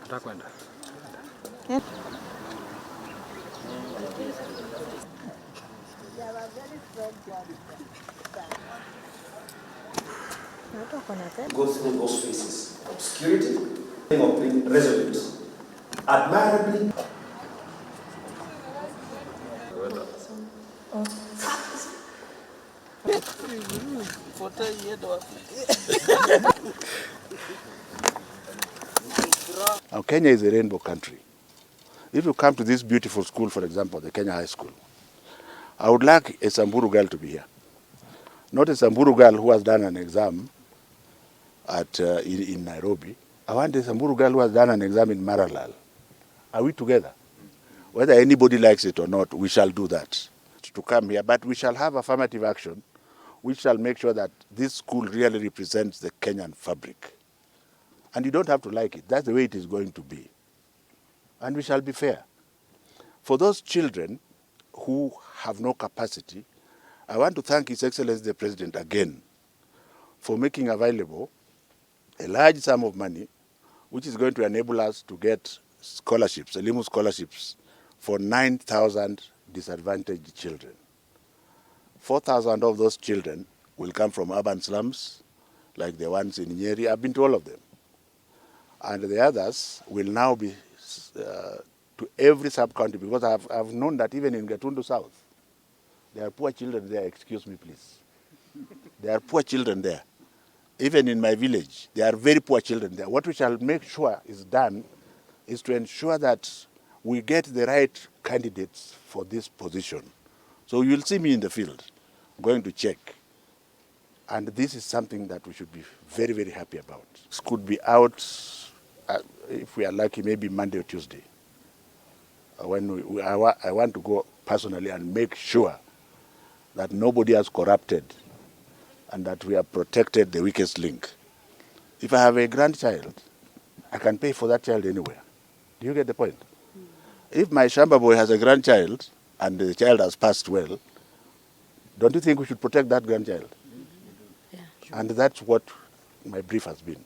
Atakwenda. Go through those phases: obscurity, of being resolute, admirably. Now, Kenya is a rainbow country. If you come to this beautiful school, for example, the Kenya High School, I would like a Samburu girl to be here. Not a Samburu girl who has done an exam in Nairobi. I want a Samburu girl who has done an exam in Maralal. Are we together? Whether anybody likes it or not, we shall do that to come here. But we shall have affirmative action. We shall make sure that this school really represents the Kenyan fabric. And you don't have to like it. That's the way it is going to be. And we shall be fair. For those children who have no capacity, I want to thank His Excellency the President again for making available a large sum of money which is going to enable us to get scholarships, elimu scholarships, for 9,000 disadvantaged children. 4,000 of those children will come from urban slums, like the ones in Nyeri. I've been to all of them. And the others will now be to every sub-county, because I've known that even in Gatundu South, there are poor children there. Excuse me, please. There are poor children there. Even in my village, there are very poor children there. What we shall make sure is done is to ensure that we get the right candidates for this position. So you'll see me in the field going to check. And this is something that we should be very, very happy about. This could be out, if we are lucky, maybe Monday or Tuesday. When I want to go personally and make sure that nobody has corrupted and that we have protected the weakest link. If I have a grandchild, I can pay for that child anywhere. Do you get the point? If my Shamba boy has a grandchild and the child has passed well, don't you think we should protect that grandchild? Yeah. And that's what my brief has been.